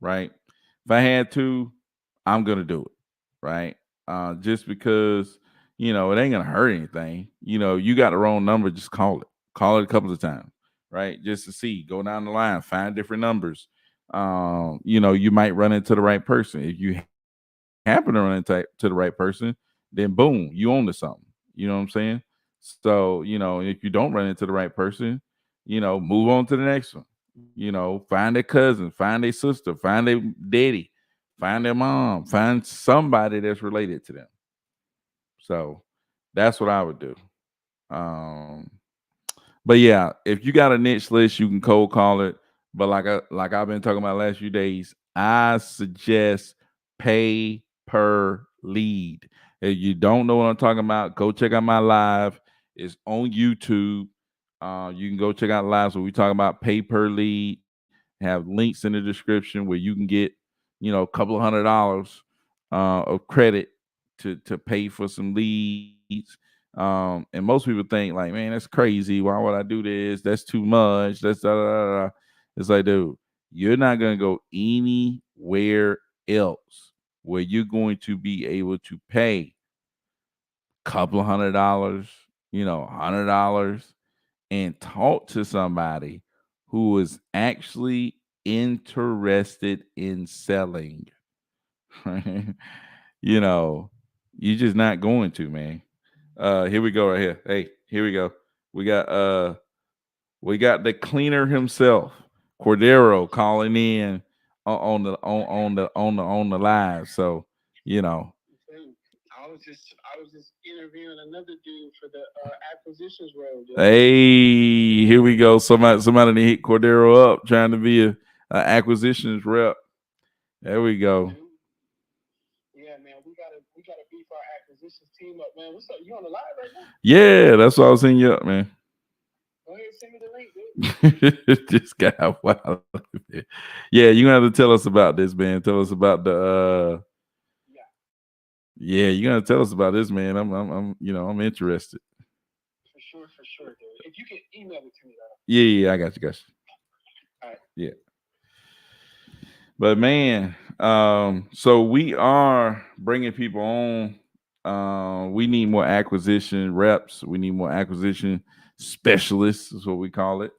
right? If I had to, I'm gonna do it, right? Just because it ain't gonna hurt anything. You got the wrong number, just call it. Call it a couple of times, right? Just to see, go down the line, find different numbers. You might run into the right person. If you happen to run into the right person, then boom, you own to something. You know what I'm saying? So, if you don't run into the right person, move on to the next one. Find their cousin, find their sister, find their daddy, find their mom, find somebody that's related to them. So that's what I would do. Um, but yeah, if you got a niche list, you can cold call it. But like I've been talking about the last few days, I suggest pay per lead. If you don't know what I'm talking about, go check out my live. It's on YouTube. You can go check out lives where we talk about pay per lead. Have links in the description where you can get, a couple of $100 of credit to pay for some leads. And most people think like, man, that's crazy. Why would I do this? That's too much. That's da, da, da, da. It's like, dude, you're not gonna go anywhere else where you're going to be able to pay a couple of $100, $100, and talk to somebody who is actually interested in selling. you know, you're just not going to, man. Here we go right here. Hey, here we go. We got the cleaner himself, Cordero, calling in on the live. So, you know. I was just interviewing another dude for the acquisitions role. Dude. Hey, here we go. Somebody hit Cordero up trying to be a acquisitions rep. There we go. Yeah, man, we gotta beef our acquisitions team up, man. What's up? You on the live right now? Yeah, that's why I was saying you up, man. Go ahead, send me the link, dude. This guy, wow. Yeah, you're gonna have to tell us about this, man. Tell us about the yeah, you're gonna tell us about this, man. I'm interested. For sure, dude. If you can email it to me, though. Yeah, I got you. All right. Yeah. But man, so we are bringing people on. We need more acquisition reps. We need more acquisition specialists, is what we call it.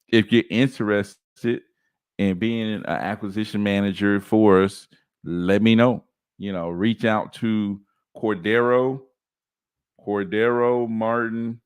If you're interested in being an acquisition manager for us, let me know. Reach out to Cordero Martin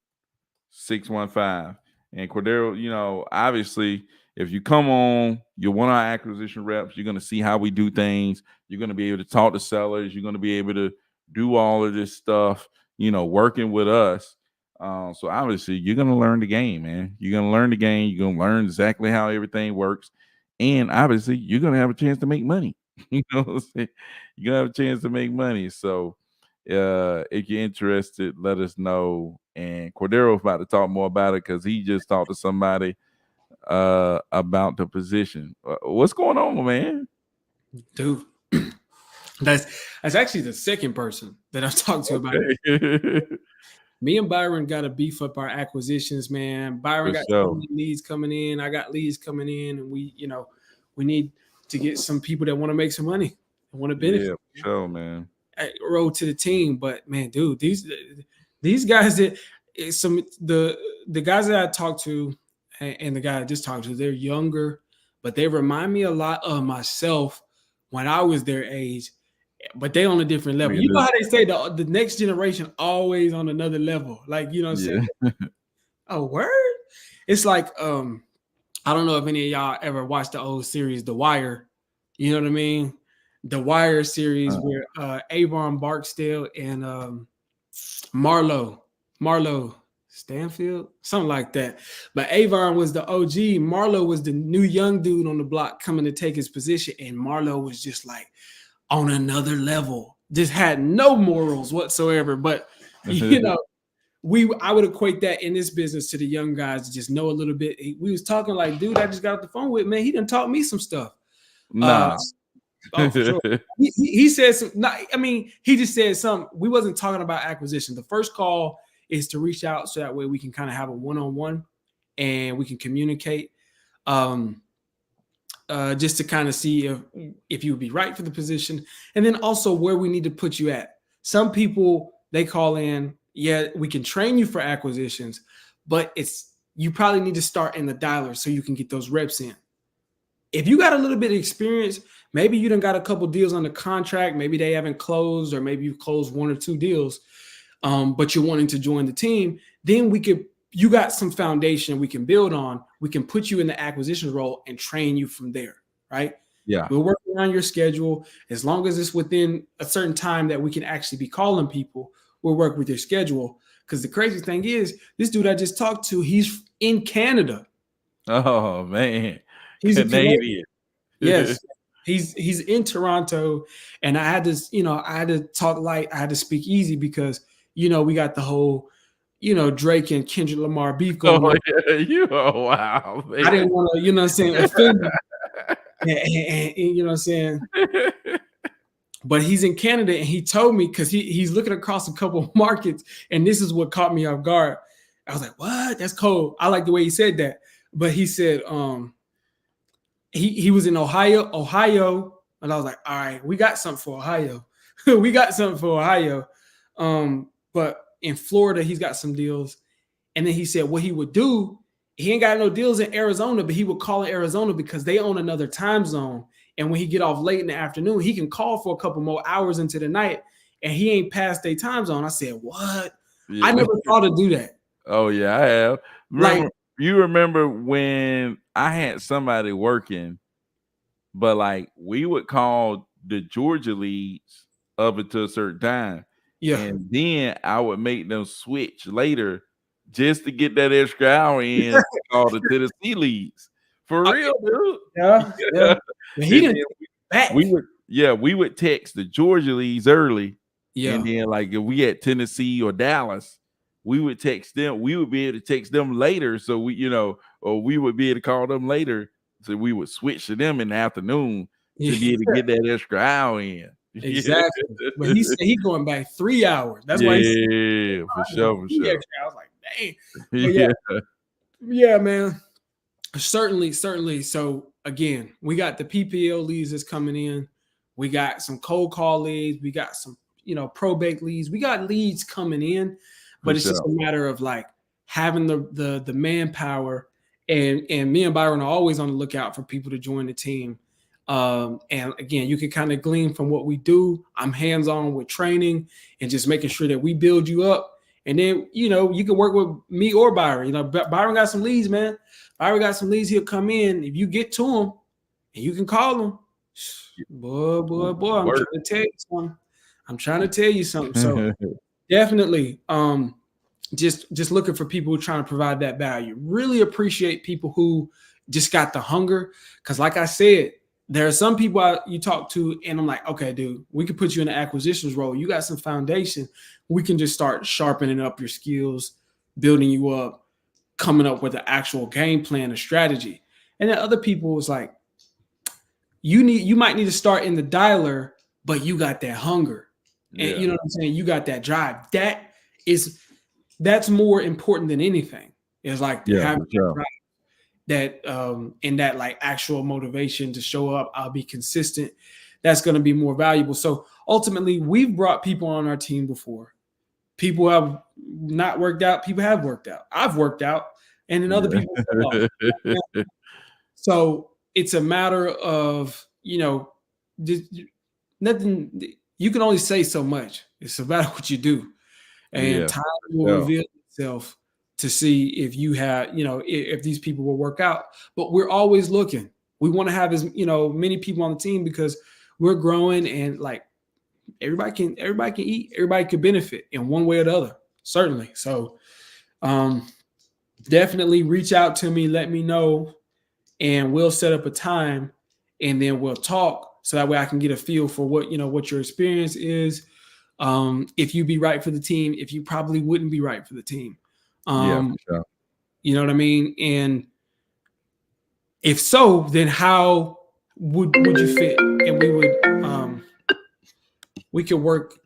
615. And Cordero, obviously, if you come on, you're one of our acquisition reps. You're going to see how we do things. You're going to be able to talk to sellers. You're going to be able to do all of this stuff, working with us. So obviously, you're going to learn the game, man. You're going to learn the game. You're going to learn exactly how everything works. And obviously, you're going to have a chance to make money. You know what I'm saying? You're going to have a chance to make money. So, if you're interested, let us know. And Cordero's about to talk more about it because he just talked to somebody about the position. What's going on, man? Dude, that's actually the second person that I've talked to about it. Me and Byron got to beef up our acquisitions, man. Byron got so many leads coming in. I got leads coming in, and we need to get some people that want to make some money and want to benefit. Yeah, sure, man. Road to the team, but man, dude, these guys that the guys that I talked to and the guy I just talked to, they're younger, but they remind me a lot of myself when I was their age, but they on a different level. You know how they say the next generation always on another level, like what I'm saying. A word. It's like I don't know if any of y'all ever watched the old series The Wire. You know what I mean? The Wire series where Avon Barksdale and Marlo Stanfield, something like that. But Avon was the OG. Marlo was the new young dude on the block coming to take his position. And Marlo was just like on another level, just had no morals whatsoever. But, I would equate that in this business to the young guys to just know a little bit. We was talking like, dude, I just got off the phone with, man. He done taught me some stuff. Nah. Oh, for sure. He said some. He just said something. We wasn't talking about acquisition. The first call is to reach out so that way we can kind of have a one-on-one and we can communicate. just to kind of see if you would be right for the position, and then also where we need to put you at. Some people they call in, yeah, we can train you for acquisitions, but you probably need to start in the dialer so you can get those reps in. If you got a little bit of experience, maybe you done got a couple deals on the contract, maybe they haven't closed, or maybe you've closed 1 or 2 deals, but you're wanting to join the team, then you got some foundation we can build on. We can put you in the acquisition role and train you from there, right? Yeah. We'll work around your schedule. As long as it's within a certain time that we can actually be calling people, we'll work with your schedule. Because the crazy thing is, this dude I just talked to, he's in Canada. Oh man, He's a Canadian. Canadian. Yes. He's in Toronto, and I had to talk light. I had to speak easy because we got the whole Drake and Kendrick Lamar beef going on. Yeah, wow, man. I didn't want to, offend him. And you know what I'm saying? But he's in Canada, and he told me, because he's looking across a couple of markets, and this is what caught me off guard. I was like, what? That's cold. I like the way he said that. But he said he was in Ohio, and I was like, all right, we got something for Ohio. We got something for Ohio. But in Florida, he's got some deals. And then he said what he would do, he ain't got no deals in Arizona, but he would call in Arizona because they own another time zone. And when he get off late in the afternoon, he can call for a couple more hours into the night, and he ain't past their time zone. I said, what? Yeah. I never thought to do that. Oh, yeah, I have. You remember when I had somebody working, but like we would call the Georgia leads up until a certain time. Yeah. And then I would make them switch later just to get that extra hour in to call the Tennessee leads. For real, dude. Yeah. He didn't back. We would text the Georgia leads early. Yeah. And then like if we had Tennessee or Dallas, we would text them. We would be able to text them later. So or we would be able to call them later. So we would switch to them in the afternoon to be able to get that extra hour in. Exactly. But he said he's going back 3 hours. That's why he said, for sure. I was like, dang. Yeah, man. Certainly. So again, we got the PPL leads that's coming in. We got some cold call leads. We got some, probate leads. We got leads coming in, but it's just a matter of like having the manpower. And me and Byron are always on the lookout for people to join the team. And again, you can kind of glean from what we do. I'm hands-on with training and just making sure that we build you up. And then, you can work with me or Byron. Byron got some leads, man. Byron got some leads. He'll come in. If you get to him and you can call him, boy, I'm trying to tell you something. So definitely, just looking for people who are trying to provide that value. Really appreciate people who just got the hunger. Because like I said, there are some people you talk to, and I'm like, okay, dude, we could put you in an acquisitions role. You got some foundation. We can just start sharpening up your skills, building you up, coming up with an actual game plan, a strategy. And then other people was like, you might need to start in the dialer, but you got that hunger. And you know what I'm saying? You got that drive. That's more important than anything. It's like having that drive. That in that like actual motivation to show up, I'll be consistent. That's going to be more valuable. So ultimately, we've brought people on our team before. People have not worked out. People have worked out. I've worked out, and then other people have lost. So it's a matter of nothing. You can only say so much. It's about what you do, and time will reveal itself to see if you have, if these people will work out. But we're always looking. We want to have as many people on the team because we're growing, and like everybody can eat, everybody can benefit in one way or the other. Certainly. So definitely reach out to me, let me know, and we'll set up a time, and then we'll talk so that way I can get a feel for what your experience is. If you'd be right for the team, if you probably wouldn't be right for the team. For sure. You know what I mean? And if so, then how would you fit? And we could work.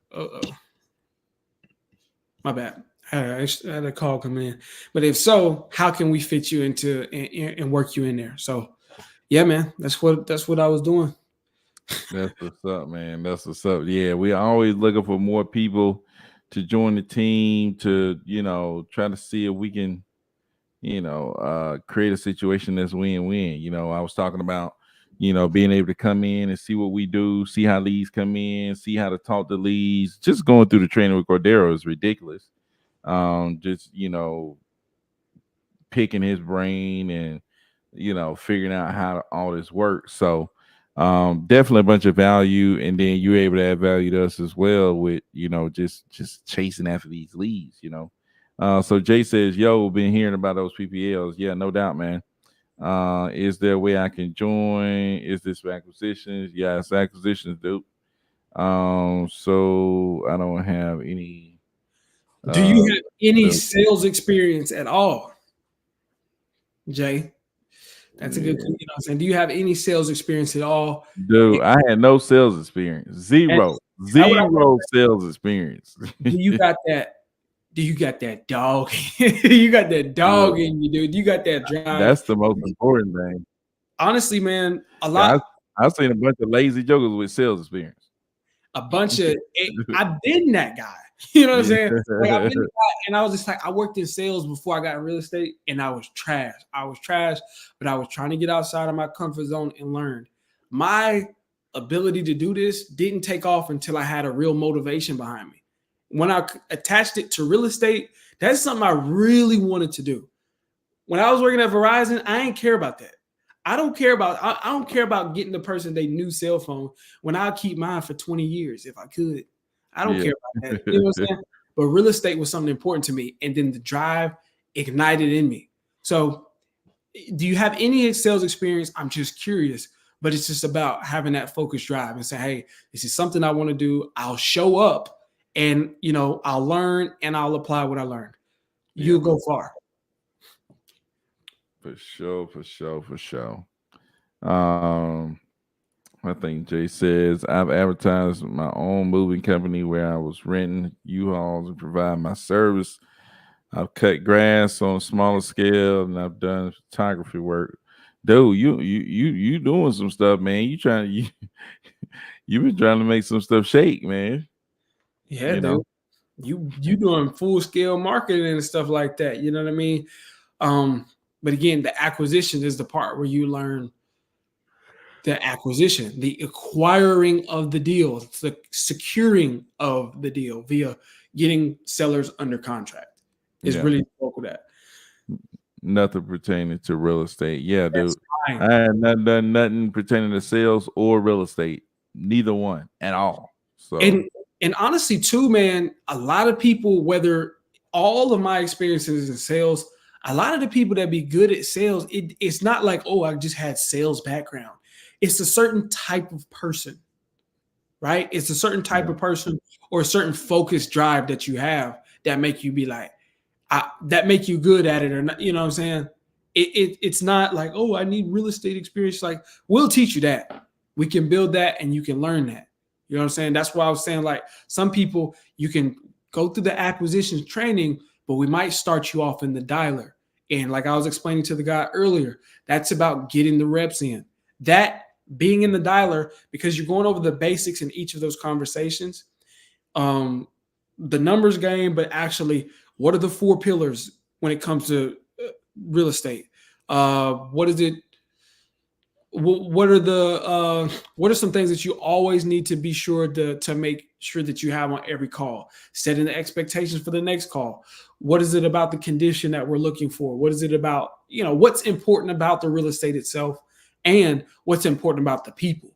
My bad. I had a call coming in. But if so, how can we fit you into and work you in there? So Yeah, man. That's what I was doing. That's what's up, man. That's what's up. Yeah, we always looking for more people to join the team to, try to see if we can, create a situation that's win-win. I was talking about, being able to come in and see what we do, see how leads come in, see how to talk to leads. Just going through the training with Cordero is ridiculous. Just, picking his brain and figuring out how all this works. So definitely a bunch of value, and then you're able to add value to us as well with just chasing after these leads. So Jay says, yo, been hearing about those PPLs. Yeah, no doubt, man. Is there a way I can join? Is this for acquisitions? Yeah, it's acquisitions, dude. So I don't have any Do you uh have any sales experience at all, Jay? That's a good, yeah. you know what I'm saying? Do you have any sales experience at all? Dude, I had no sales experience. And Zero. that's what I want. Zero sales experience. Do you got that? Do you got that dog? You got that dog Dude, in you, dude. You got that drive. that's the most important thing. Honestly, man, Yeah, I've seen a bunch of lazy jokers with sales experience. a bunch of I've been that guy. You know what I'm saying? Like I've been Yeah. the guy, and I was just like, I worked in sales before I got in real estate, and I was trash. I was trash, but I was trying to get outside of my comfort zone and learn. My ability to do this didn't take off until I had a real motivation behind me. When I attached it to real estate, that's something I really wanted to do. When I was working at Verizon, I didn't care about that. I don't care about getting the person their new cell phone when I'll keep mine for 20 years if I could. I don't Yeah. care about that. You know what I'm saying? But real estate was something important to me. And then the drive ignited in me. So do you have any sales experience? I'm just curious, but it's just about having that focused drive and say, hey, this is something I want to do. I'll show up and I'll learn and I'll apply what I learned. Yeah, You'll go far. for sure, for sure, for sure. Um, I think Jay says I've advertised my own moving company where I was renting U-Hauls and provide my service. I've cut grass on a smaller scale and I've done photography work. Dude, you doing some stuff, man. You've been trying to make some stuff shake, man. Yeah, You dude. know? You doing full scale marketing and stuff like that. You know what I mean? Um, but again, the acquisition is the part where you learn the acquisition, the acquiring of the deal, it's the securing of the deal via getting sellers under contract is Yeah. really the bulk of that. Nothing pertaining to real estate. Yeah, That's dude. fine. I had not done nothing pertaining to sales or real estate. Neither one at all. So And honestly, too, man, a lot of people, whether all of my experiences in sales, a lot of the people that be good at sales, it's not like, oh, I just had sales background. It's a certain type of person, right? It's a certain type yeah, of person or a certain focused drive that you have that make you be like, that make you good at it or not. You know what I'm saying? It's not like, oh, I need real estate experience. Like, we'll teach you that. We can build that and you can learn that. You know what I'm saying? That's why I was saying, like, some people you can go through the acquisitions training, but we might start you off in the dialer. And like I was explaining to the guy earlier, that's about getting the reps in. That being in the dialer, because you're going over the basics in each of those conversations, um, the numbers game, but actually, what are the four pillars when it comes to real estate? What is it? What are the what are some things that you always need to be sure to make sure that you have on every call? Setting the expectations for the next call. What is it about the condition that we're looking for? What is it about, what's important about the real estate itself and what's important about the people?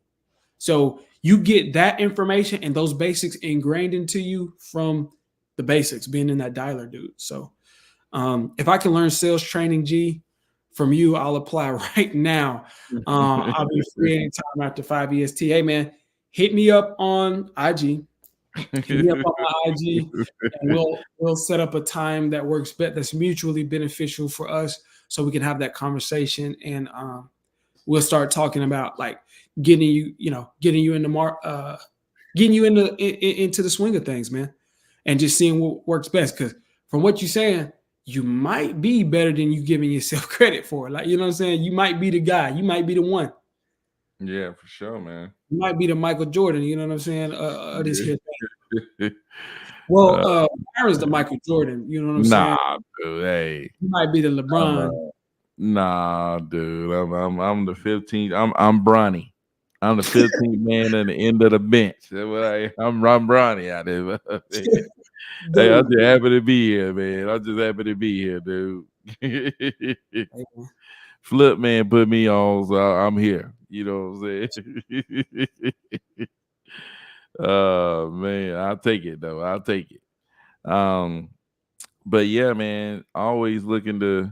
So you get that information and those basics ingrained into you from the basics, being in that dialer, dude. So if I can learn sales training, G, from you, I'll apply right now. I'll be free anytime after 5 EST. Hey, man, hit me up on IG. Hit me up on my IG, and we'll set up a time that works better, that's mutually beneficial for us, so we can have that conversation and we'll start talking about like getting you, getting you into getting you into the swing of things, man, and just seeing what works best. Because from what you're saying, you might be better than you giving yourself credit for. Like, you know what I'm saying? You might be the guy. You might be the one. Yeah, for sure, man. You might be the Michael Jordan. You know what I'm saying? Of this here thing. Yeah. Well, uh, Byron's the Michael Jordan. You know what I'm saying? nah, dude. Hey, You might be the I'm, LeBron. nah, dude. I'm the 15th. I'm Bronny. I'm the 15th man at the end of the bench. That's what I'm Bronny out there. Hey, I'm Dude. just happy to be here, man. I'm just happy to be here, dude. Flip man put me on, so I'm here. You know what I'm saying? Man, I'll take it though. I'll take it. Um, but yeah, man, always looking to,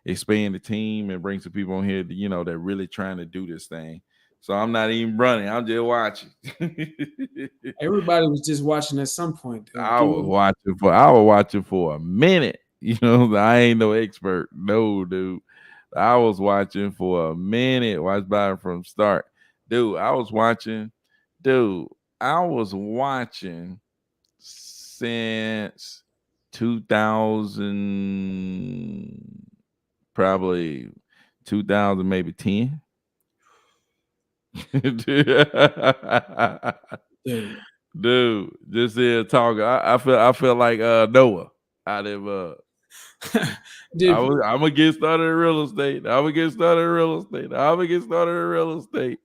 expand the team and bring some people on here, that really trying to do this thing. So I'm not even running. I'm just watching. Everybody was just watching at some point, dude. I was watching for a minute. I ain't no expert. No, dude. I was watching for a minute. Watch Byron from start. Dude, I was watching since 2000, probably 2000, maybe 10. Dude. Dude, just here talking. I feel like Noah out of Dude, I'm gonna get started in real estate. I'm gonna get started in real estate. I'm gonna get started in real estate.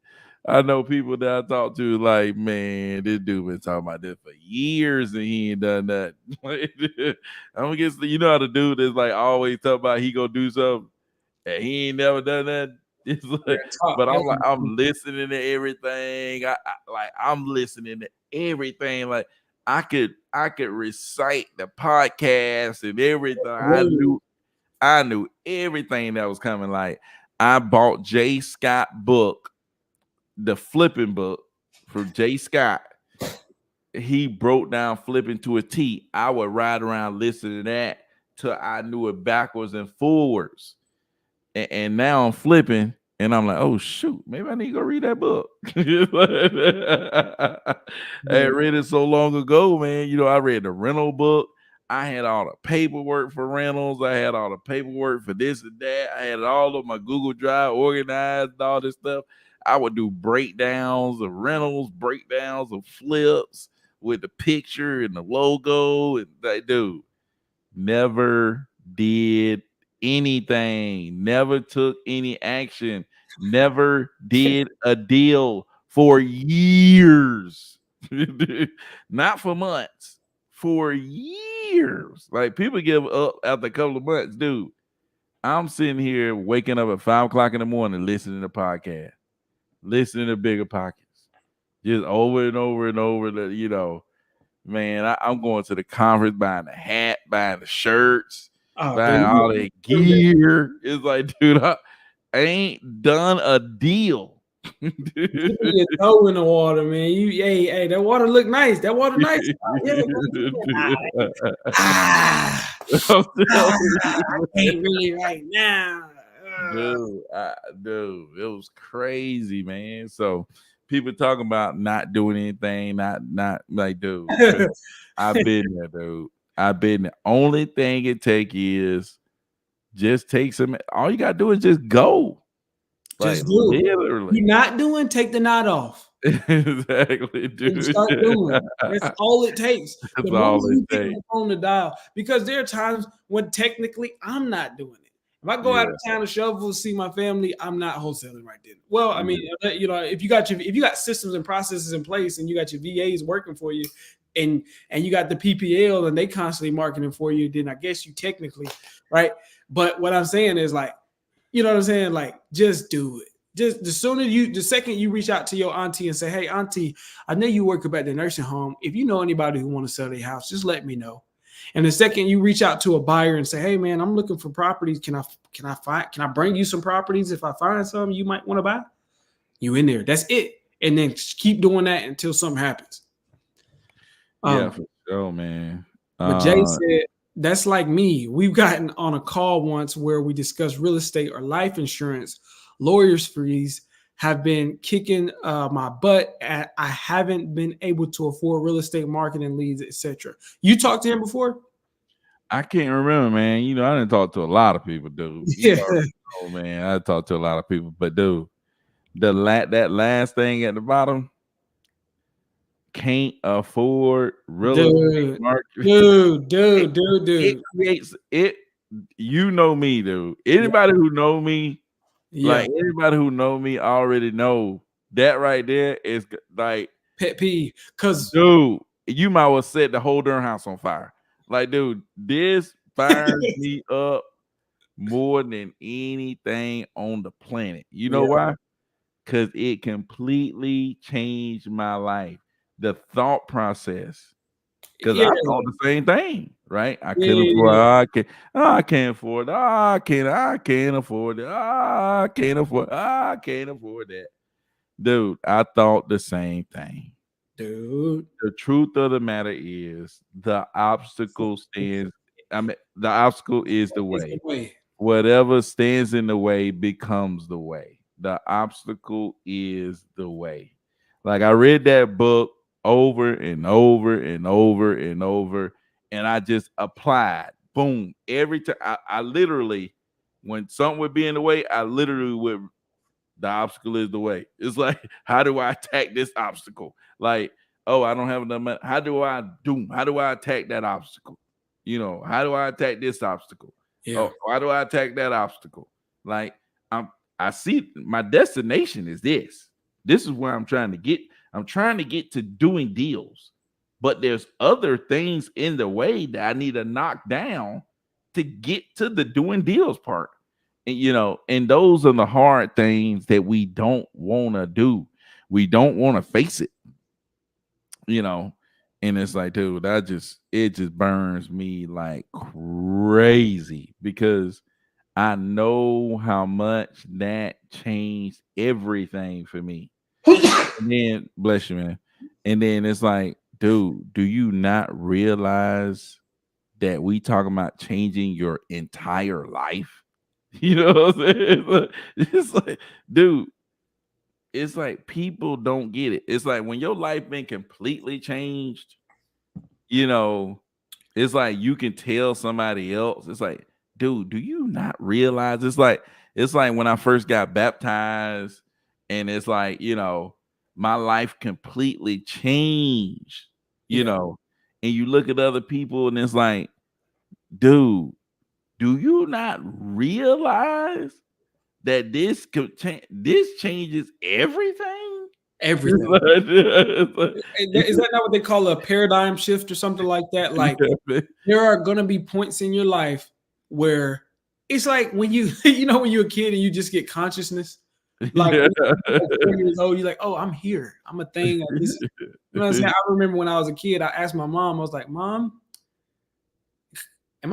I know people that I talk to like, man, this dude been talking about this for years and he ain't done that. I'm gonna get, you know how the dude is like always talk about he gonna do something and he ain't never done that. It's like, but I'm like, I'm listening to everything. I'm listening to everything. Like I could recite the podcast and everything. I knew everything that was coming. Like I bought Jay Scott book, the flipping book for Jay Scott. He broke down flipping to a T. I would ride around listening to that till I knew it backwards and forwards. And now I'm flipping and I'm like, oh shoot, maybe I need to go read that book. I read it so long ago, man. I read the rental book. I had all the paperwork for rentals. I had all the paperwork for this and that. I had all of my Google Drive organized and all this stuff. I would do breakdowns of rentals, breakdowns of flips with the picture and the logo. And like, dude, never did anything, never took any action, never did a deal for years. Not for months, for years. Like people give up after a couple of months, dude. I'm sitting here waking up at 5 o'clock in the morning listening to podcasts, listening to bigger pockets, just over and over and over. Man, I'm going to the conference, buying the hat, buying the shirts, buying all that gear. It's like, dude, I ain't done a deal. Keep your toe in the water, man. Hey, that water look nice. That water nice. I can't really right now. Dude, it was crazy, man. So people talking about not doing anything, not like, dude. I've been there, dude. I've been there. Only thing it take is just take some. All you gotta do is just go. Just Like do it. literally. You're not doing, take the knot off. Exactly, dude. And start doing. That's all it takes. That's The all moment it you pick takes. the phone to dial, because there are times when technically I'm not doing it. If I go out of town to shovel, see my family, I'm not wholesaling right then. Well, I mean, if you got systems and processes in place, and you got your VAs working for you, and you got the PPL, and they constantly marketing for you, then I guess you technically, right? But what I'm saying is, like, you know what I'm saying? Like, just do it. Just the second you reach out to your auntie and say, "Hey, auntie, I know you work up at the nursing home. If you know anybody who want to sell their house, just let me know." And the second you reach out to a buyer and say, "Hey, man, I'm looking for properties. Can I bring you some properties if I find some you might want to buy?" You in there. That's it. And then keep doing that until something happens. Yeah, for sure, man. But Jay said, that's like me. We've gotten on a call once where we discussed real estate or life insurance. Lawyers' fees have been kicking my butt. I haven't been able to afford real estate marketing leads, etc. You talked to him before? I can't remember, man. I didn't talk to a lot of people, dude. You Yeah, already know, man. I talked to a lot of people, but dude, that last thing at the bottom, can't afford real estate dude, market. dude, It, dude, dude, it dude. creates it. You know me, dude. Yeah, Anybody who know me, yeah. like anybody who know me, already know that right there is like, Pet peeve, because dude, you might well set the whole darn house on fire. Like, dude, this fires me up more than anything on the planet. You know yeah, why? Because it completely changed my life. The thought process. Because yeah, I thought the same thing, right? I yeah, couldn't afford. yeah, I can't afford. I can't afford it. I can't afford. I can't afford that, dude. I thought the same thing. dude. The truth of the matter is, the obstacle stands. I mean, the obstacle is the It's the way. way. Whatever stands in the way becomes the way. The obstacle is the way. Like, I read that book over and over and over and over, and I just applied. Boom. Every time I literally, when something would be in the way, I literally would, the obstacle is the way. It's like, how do I attack this obstacle? Like, oh, I don't have enough money. How do I attack that obstacle? How do I attack this obstacle? Yeah, Oh, why do I attack that obstacle? Like, I'm I see my destination is this. This is where I'm trying to get. I'm trying to get to doing deals. But there's other things in the way that I need to knock down to get to the doing deals part. And those are the hard things that we don't want to do. We don't want to face it, you know. And it's like, dude, it just burns me like crazy because I know how much that changed everything for me. And then, bless you, man. And then it's like, dude, do you not realize that we talking about changing your entire life? You know what I'm saying? It's like, dude, it's like people don't get it. It's like when your life been completely changed, you know, it's like you can tell somebody else. It's like, dude, do you not realize? It's like when I first got baptized, and it's like, my life completely changed, you yeah. know, and you look at other people and it's like, dude, do you not realize that this changes everything? It's Everything. like, it's like, Is that not what they call a paradigm shift or something like that? Like, yeah, man. there are going to be points in your life where it's like when you, when you're a kid and you just get consciousness. Like, Yeah. when you're like 4 years old, you're like, oh, I'm here. I'm a thing. Like, this is, you know what I'm saying? I remember when I was a kid, I asked my mom, I was like, Mom, am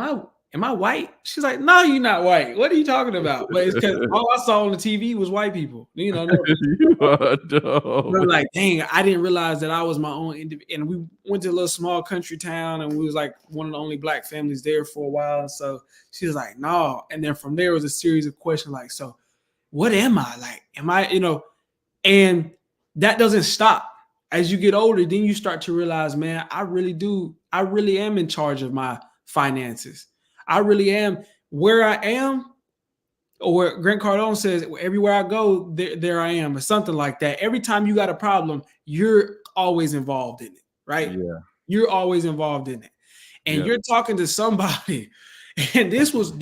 I white? She's like, no, you're not white. What are you talking about? But it's because all I saw on the TV was white people. You are But dumb. like, dang, I didn't realize that I was my own individual. And we went to a little small country town, and we was like one of the only black families there for a while. So she was like, no. And then from there was a series of questions like, so what am I? Like, am I, and that doesn't stop. As you get older, then you start to realize, man, I really am in charge of my finances. I really am where I am, or where Grant Cardone says, everywhere I go, there I am, or something like that. Every time you got a problem, you're always involved in it, right? Yeah. You're always involved in it. And Yeah. you're talking to somebody. And this was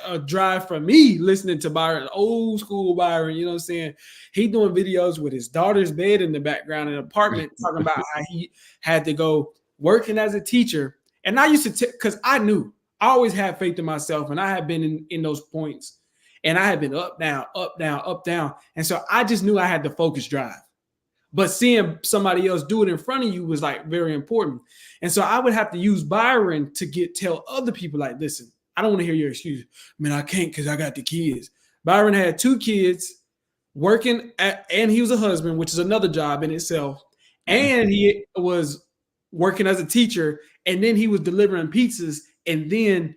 a drive for me listening to Byron, old school Byron, you know what I'm saying? He doing videos with his daughter's bed in the background in an apartment, talking about how he had to go working as a teacher. And I used to, because I knew, I always had faith in myself, and I had been in those points, and I had been up, down, up, down, up, down. And so I just knew I had the focus drive. But seeing somebody else do it in front of you was like very important. And so I would have to use Byron to tell other people, like, listen, I don't want to hear your excuse. Man, I can't because I got the kids. Byron had 2 kids working and he was a husband, which is another job in itself. And he was working as a teacher, and then he was delivering pizzas and then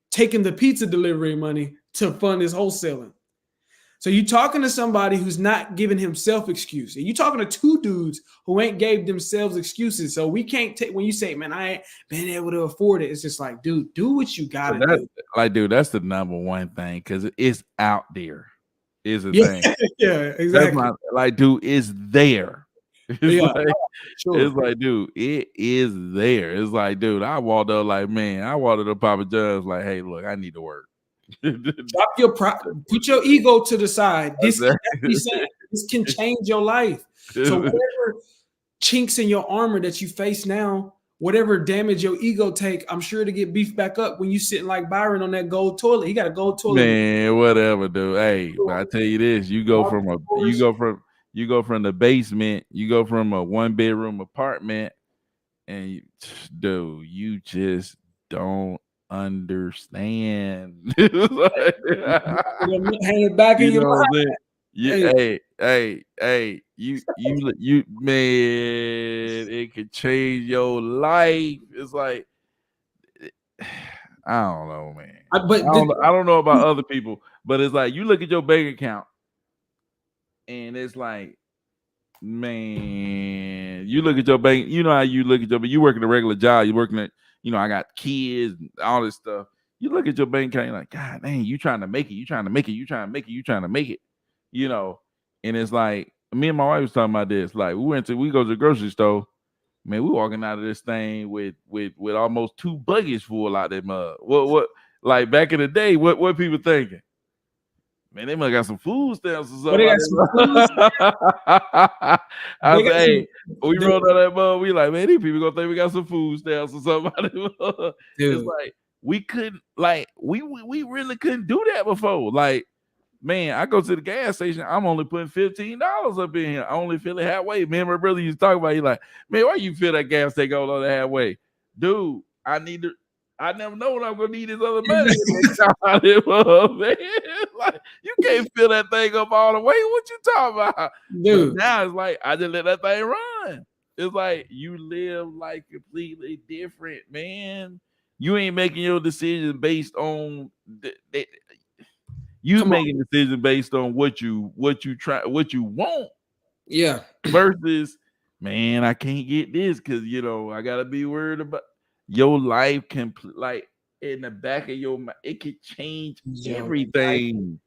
taking the pizza delivery money to fund his wholesaling. So you talking to somebody who's not giving himself excuse. And you talking to two dudes who ain't gave themselves excuses. So we can't take when you say, man, I ain't been able to afford it. It's just like, dude, do what you But gotta that do. like, dude, that's the number one thing because it's out there. Is the Yeah, thing. yeah, That's exactly. my like, dude, it's there. It's Yeah, like sure. it's like, dude, it is there. It's like, dude, I walked up like, man, I walked up to Papa John's like, hey, look, I need to work. Drop your put your ego to the side. This that's what he's saying. This can change your life. So whatever chinks in your armor that you face now, whatever damage your ego take, I'm sure to get beefed back up when you sitting like Byron on that gold toilet. He got a gold toilet. Man, whatever, dude. Hey, but I tell you this, you go from the basement, you go from a 1 bedroom apartment, and dude, you just don't understand. Like, Hang it back in you your know what mind. I'm saying? You, Hey, man, it could change your life. It's like I don't know, man. but I don't know about other people, but it's like you look at your bank account and it's like, man, you look at your bank, you know how you look at you working a regular job, you working at, I got kids and all this stuff. You look at your bank account, you're like, God dang, you trying to make it, you trying to make it, you trying to make it, you trying to make it, you know. And it's like me and my wife was talking about this. Like we go to the grocery store. Man, we walking out of this thing with almost 2 buggies full out that mug. What like back in the day, what people thinking? Man, they must got some food stamps or but something they like got some food. that. I They say, got hey, some. we rolled out that mug. We like, man, these people gonna think we got some food stamps or something. Out of that. It's Dude, like we couldn't, like, we really couldn't do that before. Like, man, I go to the gas station. I'm only putting $15 up in here. I only fill it halfway. Me and my brother used to talk about it. He like, man, why you fill that gas tank all on the halfway? Dude, I need to. I never know when I'm gonna need this other money. Man. Like, you can't fill that thing up all the way. What you talking about? But dude. now it's like I just let that thing run. It's like you live like completely different, man. You ain't making your decision based on you Come on. making decisions based on what you what you want Yeah. versus, man, I can't get this because I gotta be worried about your life can like in the back of your mind, it could change Yo, everything.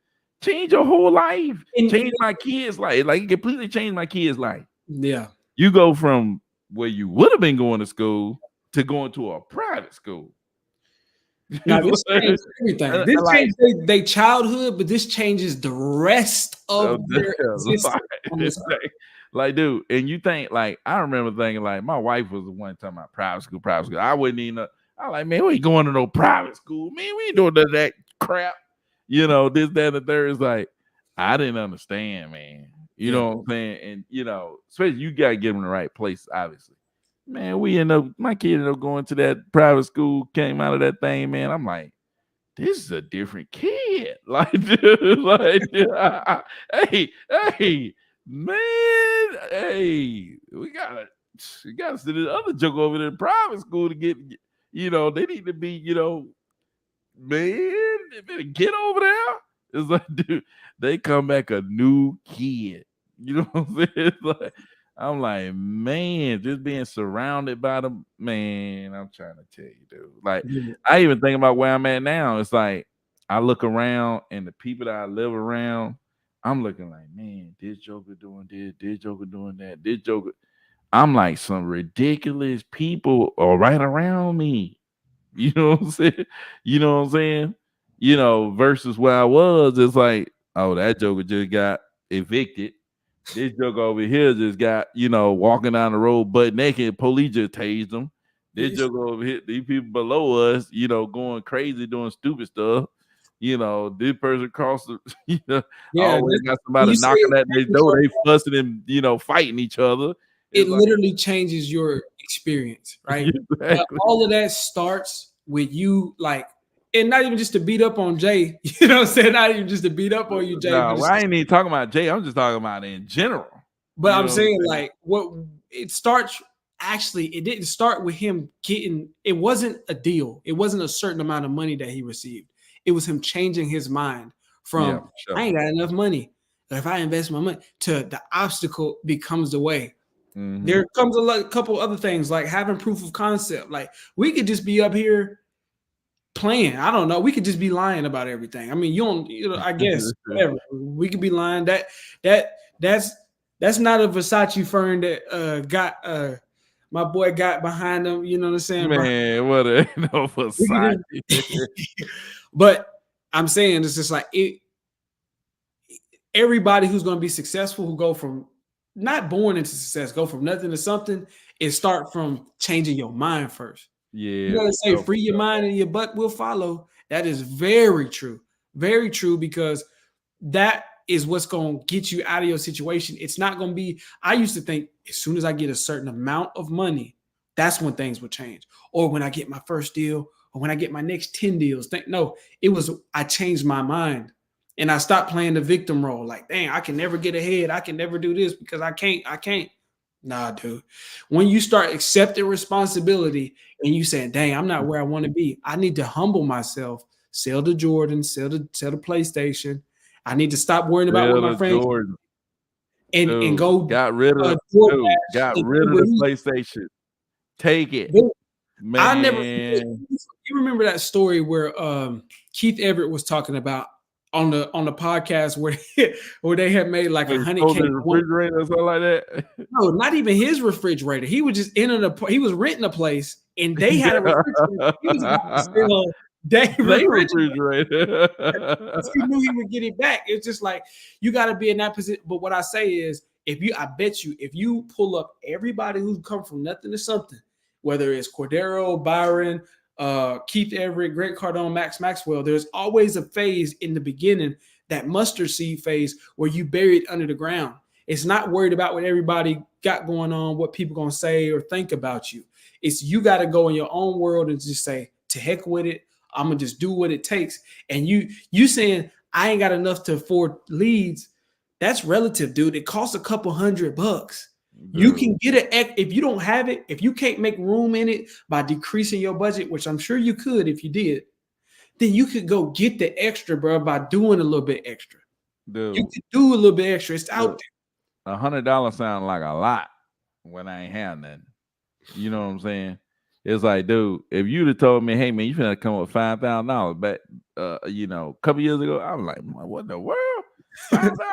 Change your whole life. and Change my kids' life. Like it completely changed my kids' life. yeah. You go from where you would have been going to school to going to a private school. Now this changed everything. This Like changed their childhood, but this changes the rest of their existence on this earth. like, dude, and you think like I remember thinking like my wife was the one talking about private school, private school. I wouldn't even. I like, man, we ain't going to no private school, man. We ain't doing none of that crap. This, that, and the third is like I didn't understand, man. You Yeah. know what I'm saying? And especially you gotta get them in the right place, obviously. Man, my kid ended up going to that private school, came out of that thing, man. I'm like, this is a different kid. Like, dude, hey, hey, man, hey, we gotta send this other joke over there in private school to get, they need to be, man, they better get over there. It's like, dude, they come back a new kid. You know what I'm saying? It's like, I'm like, man, just being surrounded by them, man. I'm trying to tell you, dude. Like, Yeah. I even think about where I'm at now. It's like I look around and the people that I live around, I'm looking like, man, this joker doing this joker doing that, this joker. I'm like, some ridiculous people are right around me. You know what I'm saying? You know what I'm saying? Versus where I was, it's like, oh, that joker just got evicted. This joker over here just got, walking down the road butt naked. Police just tased him. This Yes. joker over here, these people below us, going crazy, doing stupid stuff. This person across the, Yeah. always got When somebody you say knocking it at their changes door. They fussing and, fighting each other. it It's like, literally changes your experience, right? exactly. All of that starts with you, like, and not even just to beat up on Jay, you know what I'm saying? Not even just to beat up on you, Jay, No, but well, I ain't even talking about Jay. I'm just talking about in general. I'm What I'm saying, saying? like, what it starts actually, it didn't start with him getting, it wasn't a deal, it wasn't a certain amount of money that he received. It was him changing his mind Yeah, from for I sure. ain't got enough money. If I invest my money to the obstacle becomes the way. Hmm. There comes a couple other things like having proof of concept. Like we could just be up here playing. I don't know. We could just be lying about everything. I mean, I guess whatever. We could be lying. That that's that's not a Versace firm that got my boy got behind them. You know what I'm saying? Man, what a no We Versace. could just, but I'm saying it's just like everybody who's going to be successful who go from not born into success, go from nothing to something, it start from changing your mind first. You Yeah, know, for they say sure, for free your sure. mind and your butt will follow. That is very true. Very true because that is what's going to get you out of your situation. It's not going to be, I used to think as soon as I get a certain amount of money, that's when things will change. Or when I get my first deal or when I get my next 10 deals. No, it was, I changed my mind and I stopped playing the victim role. Like, dang, I can never get ahead. I can never do this because I can't. Nah, dude. When you start accepting responsibility and you saying, dang, I'm not where I want to be. I need to humble myself, sell the Jordan, sell the PlayStation. I need to stop worrying about what Sell my the friends Jordan, and dude. go Dude, DoorDash got and rid of Uber the Eats. PlayStation. Take it, Dude, I never forget. man. You remember that story where Keith Everett was talking about on the podcast where where they had made like When he 100K stole the for one. refrigerator or something like that. No, not even his refrigerator. He was just he was renting a place and they had a refrigerator. He was about to Yeah. sell their They refrigerator refrigerator. because he knew he would get it back. It's just like you got to be in that position. But what I say is, I bet you, if you pull up everybody who's come from nothing to something, whether it's Cordero, Byron, Keith Everett, Grant Cardone, Max Maxwell, there's always a phase in the beginning, that mustard seed phase, where you bury it under the ground. It's not worried about what everybody got going on, what people gonna say or think about you. It's you got to go in your own world and just say, to heck with it. I'm gonna just do what it takes. And you saying I ain't got enough to afford leads, that's relative, dude. It costs a couple $100. You Dude, can get if you don't have it, if you can't make room in it by decreasing your budget, which I'm sure you could if you did, then you could go get the extra, bro, by doing a little bit extra. You dude, could do a little bit extra. It's out look, $100 sound like a lot when I ain't have nothing. You know what I'm saying? It's like, dude, if you'd have told me, hey man, you finna come up with $5,000 back, a couple years ago, I was like, what in the world? $5,000?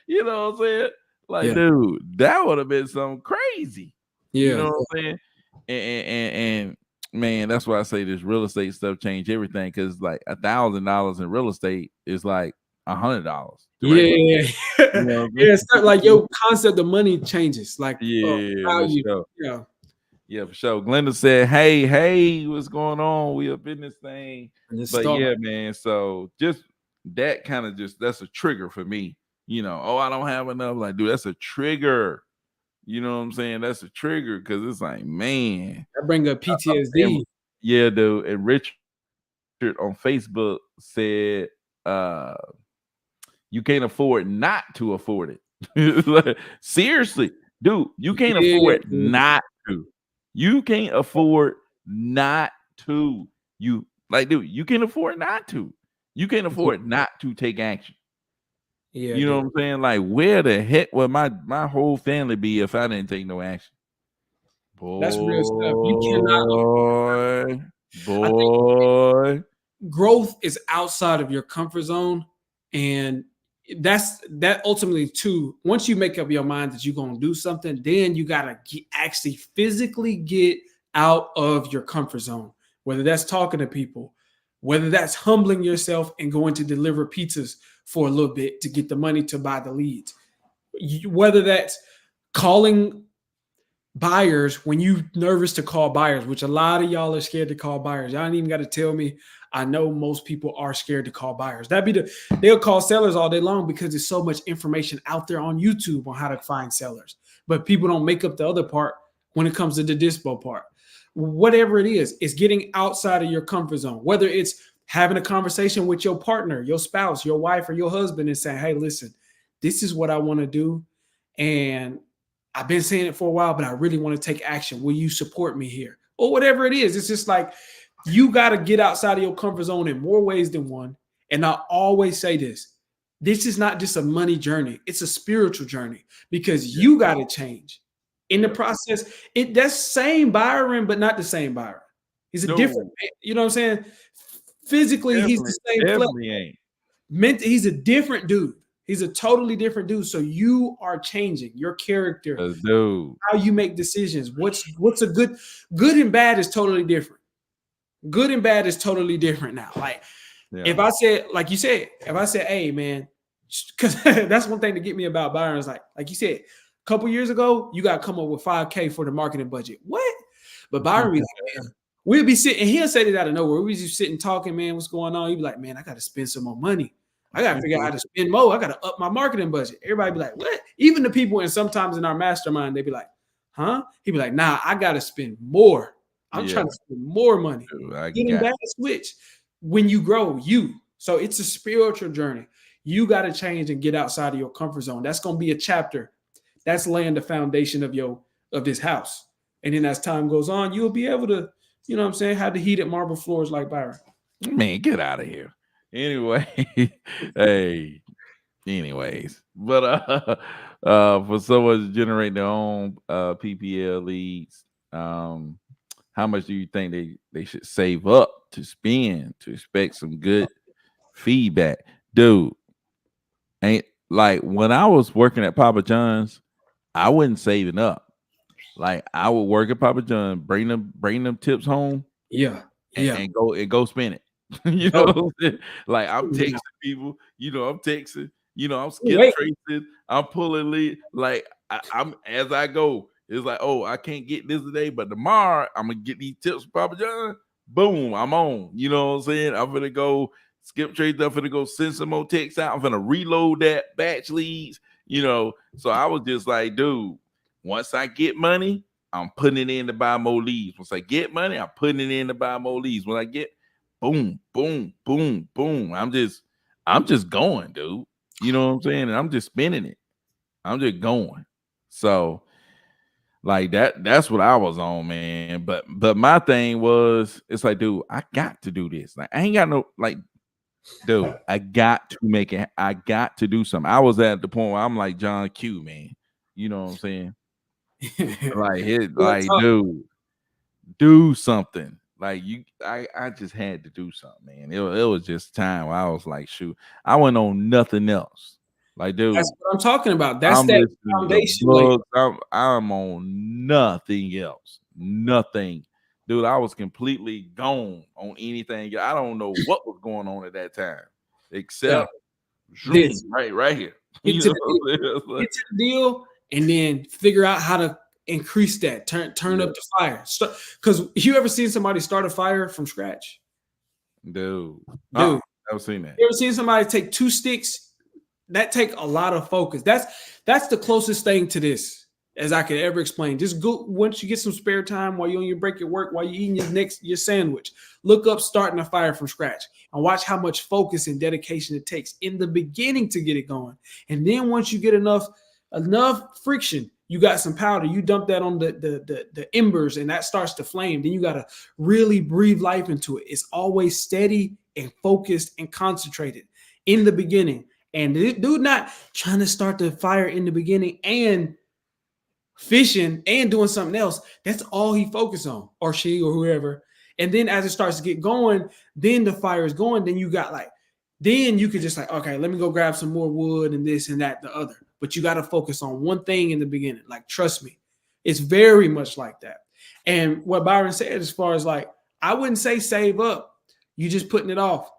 You know what I'm saying? Like, there. dude, that would have been something crazy. You Yeah. know what I'm saying? And man, that's why I say this real estate stuff changed everything. Cause like $1,000 in real estate is like $100 right now. Yeah. You know what Yeah. I It's like mean? your concept of money changes, like Yeah, for value. sure. Yeah. Yeah, for sure. Glenda said, hey, what's going on? We up in this thing. And just But start. yeah, man. So just that kind of that's a trigger for me. Oh, I don't have enough. Like, dude, that's a trigger. You know what I'm saying? That's a trigger because it's like, man. That bring up And PTSD. yeah, dude. And Richard on Facebook said, you can't afford not to afford it. Like, seriously, dude, you can't Yeah, afford dude. not to. You can't afford not to. You like, dude, you can afford not to. You can't afford not to take action. Yeah, You know dude. what I'm saying? Like, where the heck would my whole family be if I didn't take no action? That's real stuff. You cannot. Boy, I think boy. growth is outside of your comfort zone, and that ultimately too. Once you make up your mind that you're gonna do something, then you gotta actually physically get out of your comfort zone. Whether that's talking to people, whether that's humbling yourself and going to deliver pizzas for a little bit to get the money to buy the leads, whether that's calling buyers when you nervous to call buyers, which a lot of y'all are scared to call buyers. Y'all ain't even got to tell me. I know most people are scared to call buyers. They'll call sellers all day long because there's so much information out there on YouTube on how to find sellers. But people don't make up the other part when it comes to the dispo part. Whatever it is, it's getting outside of your comfort zone. Whether it's having a conversation with your partner, your spouse, your wife, or your husband and saying, hey, listen, this is what I want to do. And I've been saying it for a while, but I really want to take action. Will you support me here? Or whatever it is. It's just like You got to get outside of your comfort zone in more ways than one. And I always say this is not just a money journey, it's a spiritual journey because Yeah. you got to change. In the Yeah. process, that's same Byron, but not the same Byron. He's a different, No, you know what I'm saying? Physically, he's the definitely, same flesh. definitely ain't. He's a different dude. He's a totally different dude. So you are changing your character, 'Cause dude, how you make decisions. What's a good and bad is totally different. Good and bad is totally different now. Like yeah. if I said, like you said, if I said, hey man, because that's one thing to get me about Byron is like you said, a couple years ago, you got to come up with 5K for the marketing budget. What? But Byron be like, man, we'll be sitting, and he'll say it out of nowhere. We just sitting talking, man, what's going on? He'd be like, man, I got to spend some more money. I got to figure out how to spend more. I got to up my marketing budget. Everybody be like, what? Even the people, and sometimes in our mastermind, they be like, huh? He'd be like, nah, I got to spend more. I'm Yeah, trying to spend more money. dude, I Getting got back to switch when you grow, you. So it's a spiritual journey. You got to change and get outside of your comfort zone. That's going to be a chapter. That's laying the foundation of this house. And then as time goes on, you'll be able to, you know what I'm saying, have the heated marble floors like Byron. man, get out of here. Anyway, hey, anyways, but for someone to generate their own PPL leads, how much do you think they should save up to spend to expect some good feedback? Dude, ain't like when I was working at Papa John's, I wasn't saving up. Like I would work at Papa John, bring them tips home, Yeah. and, Yeah. and go spend it. you know, Oh, what I'm saying? Like I'm yeah. texting people. I'm texting. I'm skip Wait. tracing. I'm pulling lead. Like I'm as I go. It's like, oh, I can't get this today, but tomorrow I'm gonna get these tips from Papa John. Boom, I'm on. You know what I'm saying? I'm gonna go skip trades. I'm gonna go send some more texts out. I'm gonna reload that batch leads. So I was just like, dude, once I get money, I'm putting it in to buy more leads. Once I get money, I'm putting it in to buy more leads. When I get boom, boom, boom, boom. I'm just going, dude. You know what I'm saying? And I'm just spending it. I'm just going. So like that's what I was on, man. But my thing was, it's like, dude, I got to do this. Like I ain't got no like, dude, I got to make it. I got to do something. I was at the point where I'm like John Q, man. You know what I'm saying? Like Real talk. dude, do something. Like I just had to do something, man. It was just time where I was like, shoot, I went on nothing else. Like, dude, That's what I'm talking about. That's I'm that listening to foundation layer. books. I'm on nothing else. Nothing. Dude, I was completely gone on anything. I don't know what was going on at that time. Yeah. Except zoom, This. right here. Get You to know the what deal. I'm saying? It's like, Get to the deal, and then figure out how to increase that. Turn yeah, up the fire. Because you ever seen somebody start a fire from scratch? dude. Dude, Never seen that. you ever seen somebody take 2 sticks? That take a lot of focus. That's the closest thing to this as I could ever explain. Just go once you get some spare time while you're on your break at work, while you're eating your sandwich. Look up starting a fire from scratch and watch how much focus and dedication it takes in the beginning to get it going. And then once you get enough friction, you got some powder. You dump that on the embers, and that starts to flame. Then you got to really breathe life into it. It's always steady and focused and concentrated in the beginning. And this dude not trying to start the fire in the beginning and fishing and doing something else. That's all he focused on, or she, or whoever. And then as it starts to get going, then the fire is going. Then you got then you could just like, okay, let me go grab some more wood and this and that, the other. But you got to focus on one thing in the beginning. Like, trust me, it's very much like that. And what Byron said, as far as like, I wouldn't say save up. You just putting it off.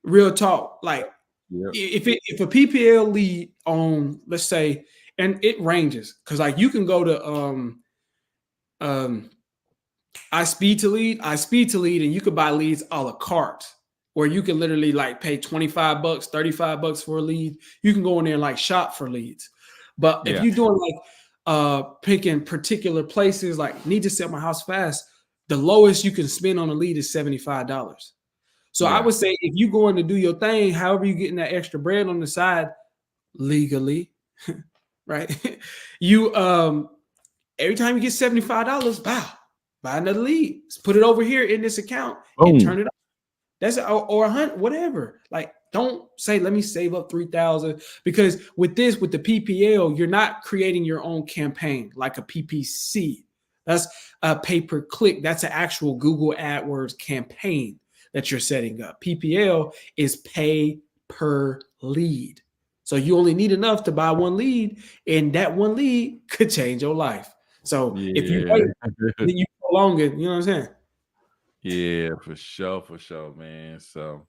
Real talk. Like, Yeah. if a PPL lead on, let's say, and it ranges because like you can go to I speed to lead, and you could buy leads a la carte where you can literally like pay $25, $35 for a lead. You can go in there and like shop for leads. But if Yeah. you're doing like picking particular places, like need to sell my house fast, the lowest you can spend on a lead is $75. So I Yeah. would say if you're going to do your thing, however you're getting that extra bread on the side legally, right? You every time you get $75, wow, buy another lead, put it over here in this account and Boom. turn it. That's or 100, whatever. Like, don't say, let me save up 3,000, because with the PPL, you're not creating your own campaign like a PPC. That's a pay per click. That's an actual Google AdWords campaign that you're setting up. PPL is pay per lead. So you only need enough to buy one lead, and that one lead could change your life. So if you Yeah. wait, then you prolong it. You know what I'm saying? Yeah, for sure, man. So,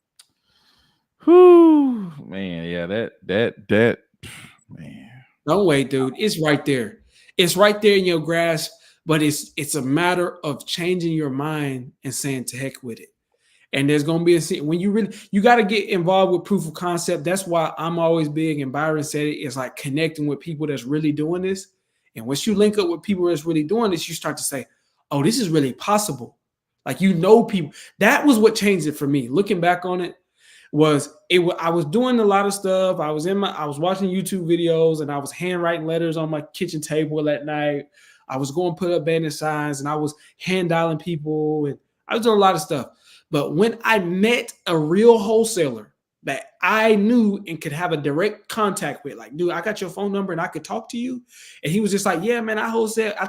whew, man, yeah, that, man. Don't wait, dude. It's right there. It's right there in your grasp, but it's a matter of changing your mind and saying to heck with it. And there's gonna be when you got to get involved with proof of concept. That's why I'm always big, and Byron said it, it's like connecting with people that's really doing this. And once you link up with people that's really doing this, you start to say, oh, this is really possible. Like, people. That was what changed it for me. Looking back on it, I was doing a lot of stuff. I was watching YouTube videos, and I was handwriting letters on my kitchen table at night. I was going to put up banner signs, and I was hand dialing people, and I was doing a lot of stuff. But when I met a real wholesaler that I knew and could have a direct contact with, like, dude, I got your phone number and I could talk to you. And he was just like, yeah, man, I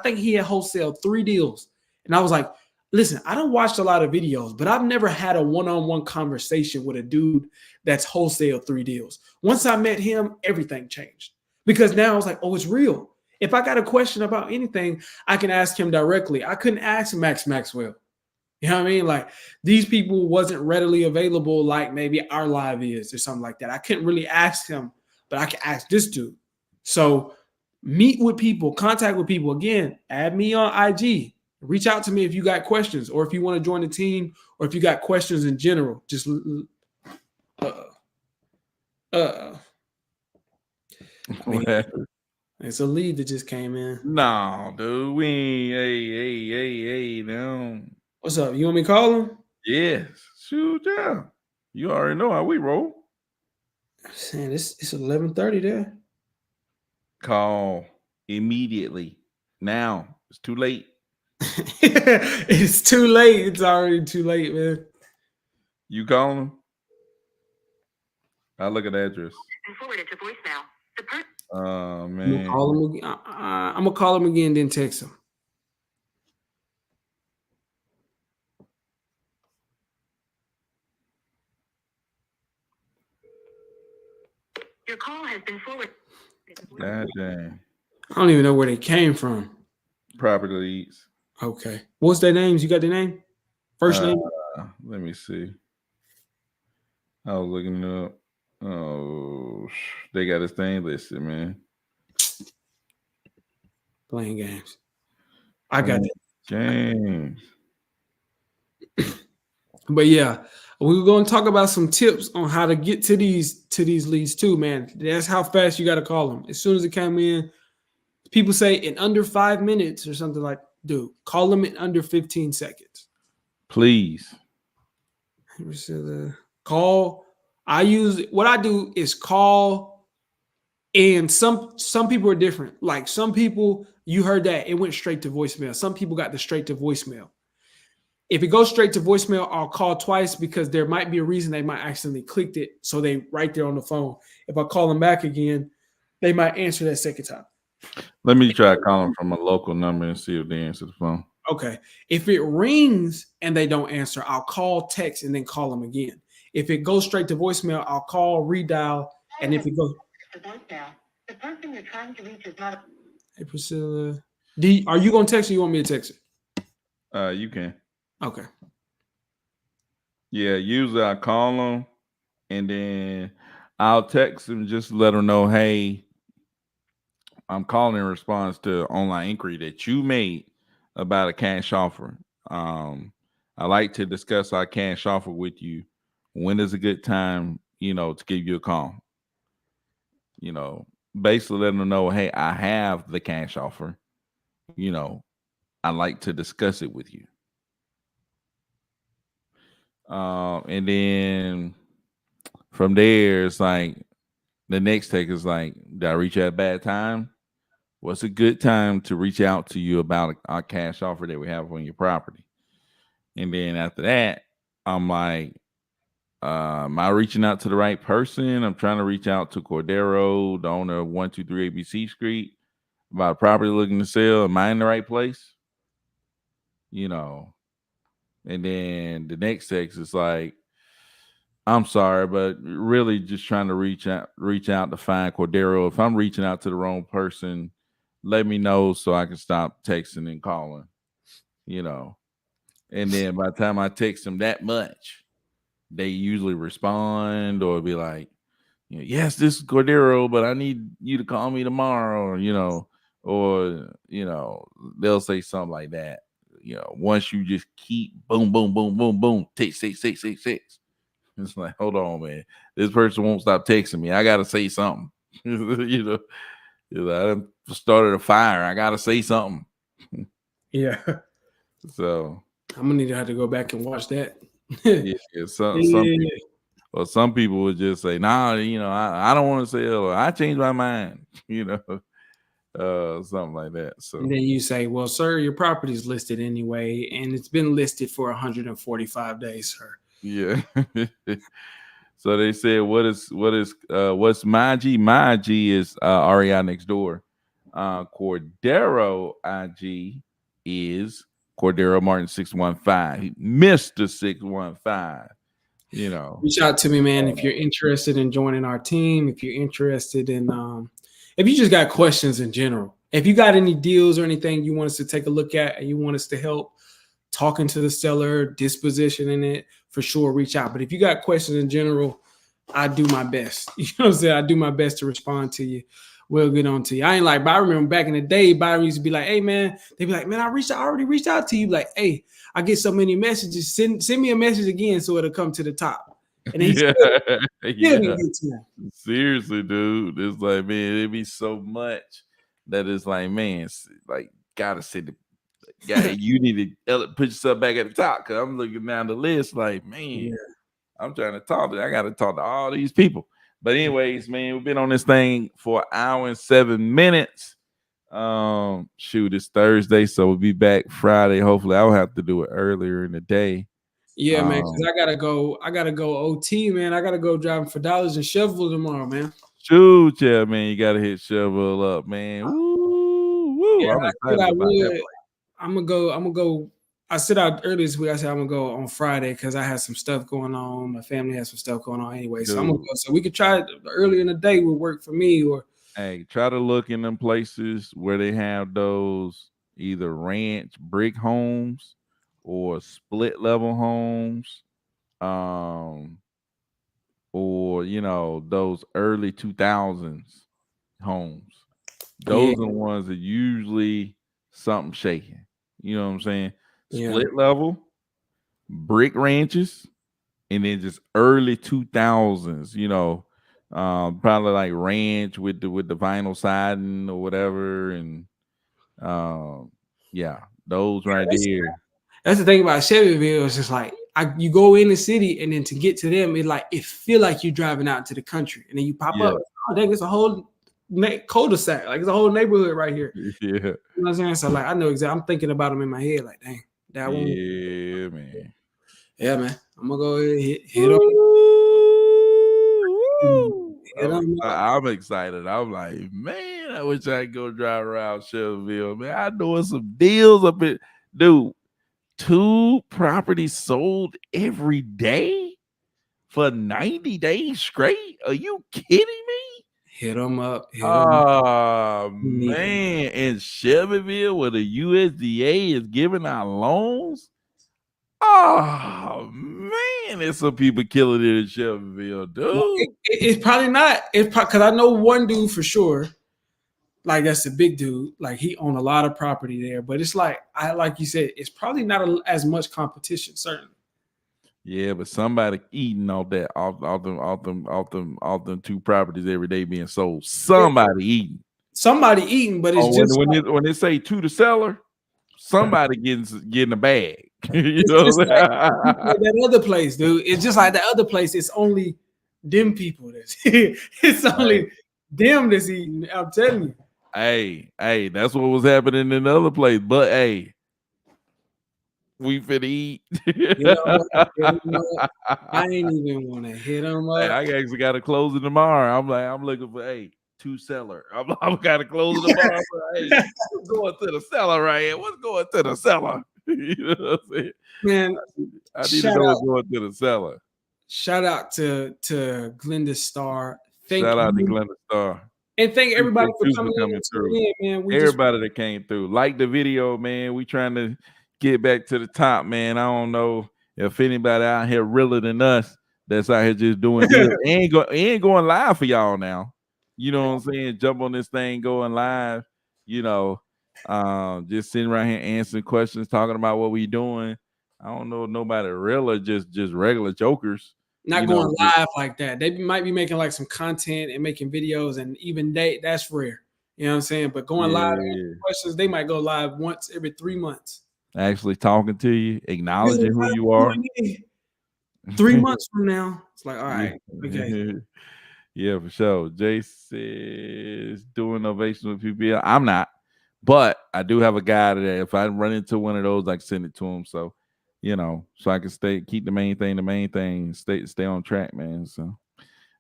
think he had wholesaled 3 deals. And I was like, listen, I don't watch a lot of videos, but I've never had a one-on-one conversation with a dude that's wholesale 3 deals. Once I met him, everything changed, because now I was like, oh, it's real. If I got a question about anything, I can ask him directly. I couldn't ask Max Maxwell. You know what I mean? Like, these people wasn't readily available like maybe our live is or something like that. I couldn't really ask him, but I can ask this dude. So meet with people, contact with people. Again, add me on IG. Reach out to me if you got questions, or if you want to join the team, or if you got questions in general. Just I mean, What happened? it's a lead that just came in. No, dude, we ain't. Hey, now. What's up? You want me to call him? Yes, shoot, yeah. You already know how we roll. Saying it's 11:30 there. Call immediately. Now it's too late. It's too late. It's already too late, man. You call him. I look at the address. And forwarded to voicemail. The person. Oh I'm man. gonna call him again. I'm gonna call him again, then text him. Your call has been forwarded. God dang. I don't even know where they came from. Property leads. Okay. What's their names? You got their name? First name? Let me see. I was looking it up. Oh, they got his thing listed, man. Playing games. I got that. James. But yeah, we're gonna talk about some tips on how to get to these leads too, man. That's how fast you got to call them. As soon as it came in, people say in under 5 minutes or something. Like, dude, call them in under 15 seconds. Please. Call. What I do is call, and some people are different. Like, some people, you heard that it went straight to voicemail. Some people got the straight to voicemail. If it goes straight to voicemail, I'll call twice, because there might be a reason they might accidentally clicked it. So they right there on the phone. If I call them back again, they might answer that second time. Let me try calling from a local number and see if they answer the phone. Okay. If it rings and they don't answer, I'll call, text, and then call them again. If it goes straight to voicemail, I'll call, redial, and if it goes The voicemail. The person you're trying to reach is not. Hey, Priscilla. Are you gonna text, or you want me to text her? You can. Okay. Yeah, usually I call them and then I'll text them, just let them know, hey, I'm calling in response to online inquiry that you made about a cash offer. I like to discuss our cash offer with you. When is a good time, to give you a call? Basically letting them know, hey, I have the cash offer. I like to discuss it with you. And then from there, it's like the next take is like, did I reach at a bad time? what's a good time to reach out to you about a cash offer that we have on your property? And then after that, I'm like, am I reaching out to the right person? I'm trying to reach out to Cordero, the owner of 123 ABC Street, about a property looking to sell. Am I in the right place? You know, and then the next text is like, I'm sorry, but really just trying to reach out to find Cordero. If I'm reaching out to the wrong person, let me know so I can stop texting and calling, you know. And then by the time I text them that much, they usually respond or be like, yes, this is Cordero, but I need you to call me tomorrow, or they'll say something like that. Once you just keep boom, boom, boom, boom, boom, text, six, six, six, six. It's like, hold on, man. This person won't stop texting me. I gotta say something. I done started a fire. I gotta say something. Yeah. So I'm gonna need to have to go back and watch that. yeah, some people would just say, nah, I don't want to sell, or I changed my mind, something like that. So And then you say, well, sir, your property is listed anyway, and it's been listed for 145 days, sir. yeah. So they said, what's my IG? My IG is REI next door. Cordero IG is Cordero Martin 615. Mr. 615. Reach out to me, man, if you're interested in joining our team, if you're interested in if you just got questions in general. If you got any deals or anything you want us to take a look at and you want us to help talking to the seller, dispositioning it, for sure, reach out. But if you got questions in general, I do my best. You know what I'm saying? I do my best to respond to you. We'll get on to you. I ain't like, but I remember back in the day, Byron used to be like, hey, man, they'd be like, man, I already reached out to you. Like, hey, I get so many messages. Send me a message again so it'll come to the top. And then yeah. get to me. Seriously, dude. It's like, man, it'd be so much that it's like, man, like, gotta sit you need to put yourself back at the top, because I'm looking down the list like, man, I'm trying to talk I gotta talk to all these people. But anyways, man, we've been on this thing for an hour and 7 minutes. Shoot, it's Thursday, so we'll be back Friday. Hopefully I'll have to do it earlier in the day. Yeah, man, because I gotta go OT, man. I gotta go driving for dollars and shovel tomorrow, man. Shoot, yeah, man, you gotta hit shovel up, man. Woo. Yeah, I'm excited about that. I'm gonna go. I said out earlier this week. I said I'm gonna go on Friday because I had some stuff going on. My family has some stuff going on anyway. So I'm gonna go. So we could try it early in the day. Would work for me. Or hey, try to look in them places where they have those either ranch brick homes or split level homes, or those early 2000s homes. Those are the ones that usually something shaking. You know what I'm saying? Split level, brick ranches, and then just early 2000s. Probably like ranch with the vinyl siding or whatever, and those right there. That's the thing about Chevyville. It's just like you go in the city, and then to get to them, it feel like you're driving out to the country, and then you pop up. Oh, dang, it's a whole cul-de-sac. Like it's a whole neighborhood right here. Yeah, you know what I'm saying. So like I know exactly. I'm thinking about them in my head. Like, dang, that one. Yeah, man. Yeah, man. I'm gonna go hit on. I'm excited. I'm like, man, I wish I could go drive around Shelbyville, man. I know some deals up in, dude. 2 properties sold every day for 90 days straight. Are you kidding me? Hit them up. Oh, man. In Shelbyville, where the USDA is giving out loans. Oh, man. There's some people killing it in Shelbyville, dude. It's probably not. It's because I know one dude for sure. Like that's a big dude. Like he owned a lot of property there, but it's like you said, it's probably not as much competition, certainly. Yeah, but somebody eating off them 2 properties every day being sold. Somebody eating, but it's just when they say to the seller, somebody getting a bag. You know, like that other place, dude. It's just like that other place. It's only them people. It's only them that's eating. I'm telling you. Hey, that's what was happening in the other place. But hey, we finna eat. You know what? You know what? I ain't even want to hit him Hey, up. I actually got to close it tomorrow. I'm looking for two seller. I'm got to close it tomorrow. Hey, what's going to the seller right here? What's going to the seller? You know what I'm saying? Man, I need to shout know out, what's going to the seller. shout out to Glenda Star. Thank Shout out to you, Glenda Star. and thank everybody Appreciate for you coming for in coming and through. tuning in, man. We just Everybody that came through, like the video, man. We trying to get back to the top, man. I don't know if anybody out here realer than us that's out here just doing deals. Ain't going live for y'all now. You know what I'm saying? Jump on this thing, going live. You know, just sitting right here answering questions, talking about what we doing. I don't know nobody real or just regular jokers. not You going know, live like that. They might be making like some content and making videos, and even that's rare. You know what I'm saying? But going live and yeah, answering questions, they might go live once every 3 months. actually talking to you, acknowledging who you Hey, are. 3 months from now, it's like, all Yeah. right, okay. Yeah, for sure. Jay says doing ovation with people. I'm not, but I do have a guy that if I run into one of those, I can send it to him. So, so I can keep the main thing, stay on track, man. So,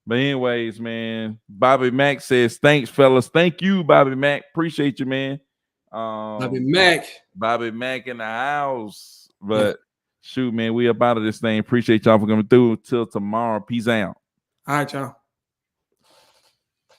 but anyways, man, Bobby Mack says, thanks, fellas. Thank you, Bobby Mack. Appreciate you, man. Bobby Mack. Bobby Mack in the house. Yeah. But shoot, man, we up out of this thing. Appreciate y'all for coming through. Till tomorrow. Peace out. All right, y'all.